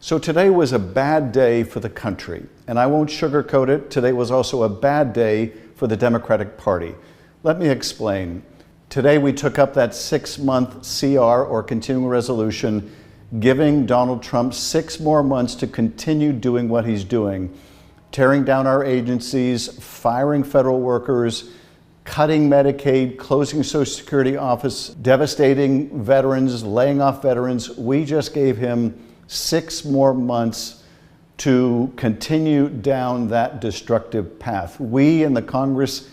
So today was a bad day for the country, and I won't sugarcoat it. Today was also a bad day for the Democratic Party. Let me explain. Today we took up that 6-month CR, or continuing resolution, giving Donald Trump 6 more months to continue doing what he's doing, tearing down our agencies, firing federal workers, cutting Medicaid, closing Social Security office, devastating veterans, laying off veterans. We just gave him 6 more months to continue down that destructive path. We in the Congress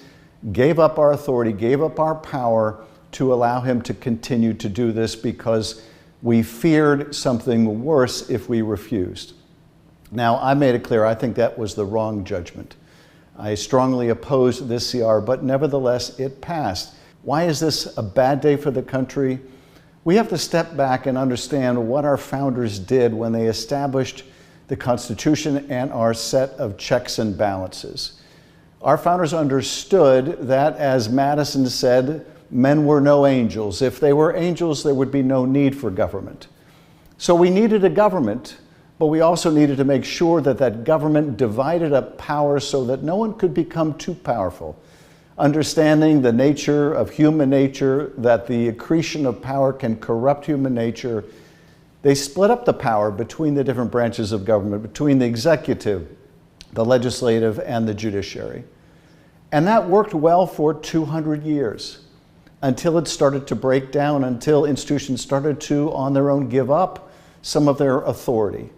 gave up our authority, gave up our power to allow him to continue to do this because we feared something worse if we refused. Now, I made it clear, I think that was the wrong judgment. I strongly oppose this CR, but nevertheless, it passed. Why is this a bad day for the country? We have to step back and understand what our founders did when they established the Constitution and our set of checks and balances. Our founders understood that, as Madison said, men were no angels. If they were angels, there would be no need for government. So we needed a government, but we also needed to make sure that that government divided up power so that no one could become too powerful. Understanding the nature of human nature, that the accretion of power can corrupt human nature, they split up the power between the different branches of government, between the executive, the legislative, and the judiciary. And that worked well for 200 years, until it started to break down, until institutions started to, on their own, give up some of their authority.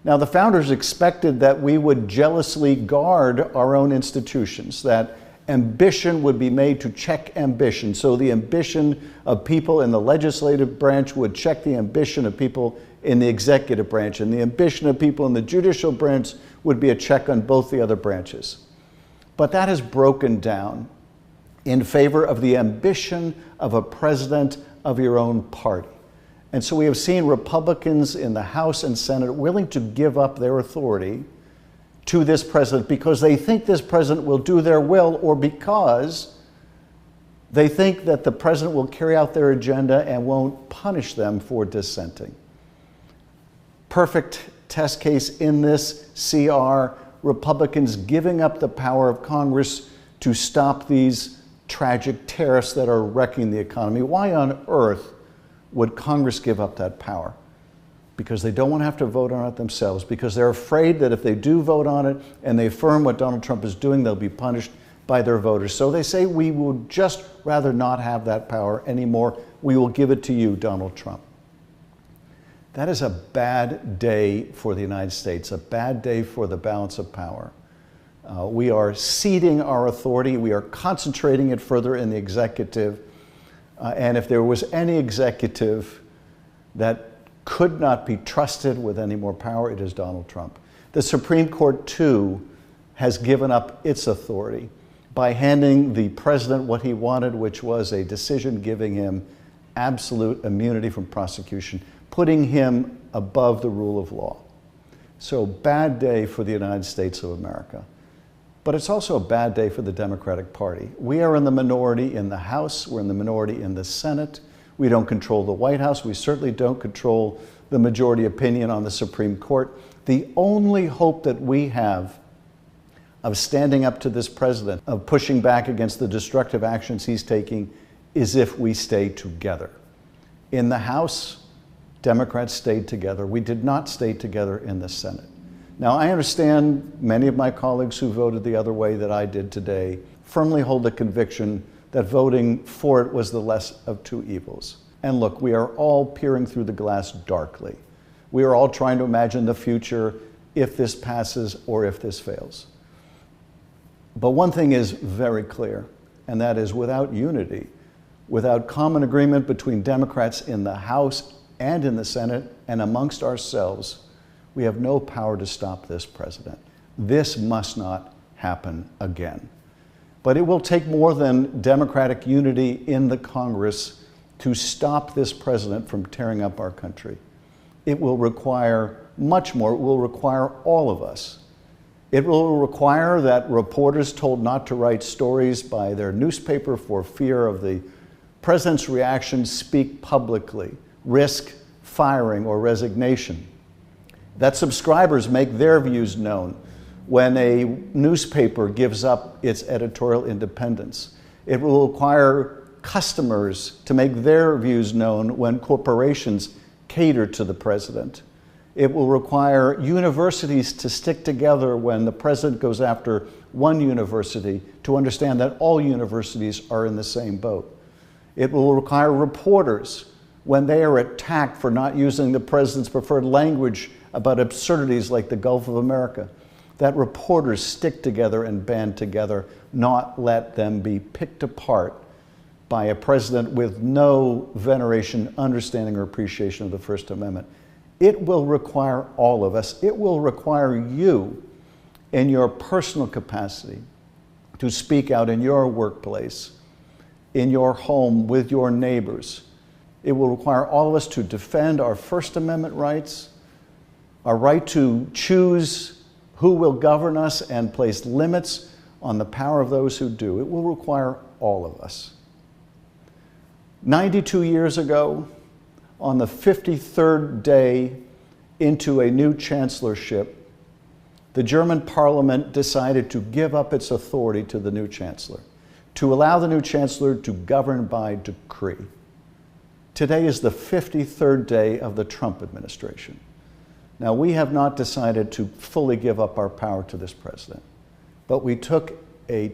Now, the founders expected that we would jealously guard our own institutions, that ambition would be made to check ambition. So the ambition of people in the legislative branch would check the ambition of people in the executive branch, and the ambition of people in the judicial branch would be a check on both the other branches. But that has broken down in favor of the ambition of a president of your own party. And so we have seen Republicans in the House and Senate willing to give up their authority to this president because they think this president will do their will, or because they think that the president will carry out their agenda and won't punish them for dissenting. Perfect test case in this CR, Republicans giving up the power of Congress to stop these tragic tariffs that are wrecking the economy. Why on earth would Congress give up that power? Because they don't want to have to vote on it themselves, because they're afraid that if they do vote on it and they affirm what Donald Trump is doing, they'll be punished by their voters. So they say, we would just rather not have that power anymore. We will give it to you, Donald Trump. That is a bad day for the United States, a bad day for the balance of power. We are ceding our authority. We are concentrating it further in the executive. And if there was any executive that could not be trusted with any more power, it is Donald Trump. The Supreme Court, too, has given up its authority by handing the president what he wanted, which was a decision giving him absolute immunity from prosecution, putting him above the rule of law. So, bad day for the United States of America. But it's also a bad day for the Democratic Party. We are in the minority in the House. We're in the minority in the Senate. We don't control the White House. We certainly don't control the majority opinion on the Supreme Court. The only hope that we have of standing up to this president, of pushing back against the destructive actions he's taking, is if we stay together. In the House, Democrats stayed together. We did not stay together in the Senate. Now, I understand many of my colleagues who voted the other way that I did today firmly hold the conviction that voting for it was the less of two evils. And look, we are all peering through the glass darkly. We are all trying to imagine the future if this passes or if this fails. But one thing is very clear, and that is without unity, without common agreement between Democrats in the House and in the Senate and amongst ourselves, we have no power to stop this president. This must not happen again. But it will take more than Democratic unity in the Congress to stop this president from tearing up our country. It will require much more. It will require all of us. It will require that reporters told not to write stories by their newspaper for fear of the president's reaction speak publicly, risk firing or resignation. that subscribers make their views known when a newspaper gives up its editorial independence. It will require customers to make their views known when corporations cater to the president. It will require universities to stick together when the president goes after one university, to understand that all universities are in the same boat. It will require reporters when they are attacked for not using the president's preferred language about absurdities like the Gulf of America, that reporters stick together and band together, not let them be picked apart by a president with no veneration, understanding, or appreciation of the First Amendment. It will require all of us. It will require you in your personal capacity to speak out in your workplace, in your home, with your neighbors. It will require all of us to defend our First Amendment rights, our right to choose who will govern us and place limits on the power of those who do. It will require all of us. 92 years ago, on the 53rd day into a new chancellorship, the German parliament decided to give up its authority to the new chancellor, to allow the new chancellor to govern by decree. Today is the 53rd day of the Trump administration. Now, we have not decided to fully give up our power to this president, but we took a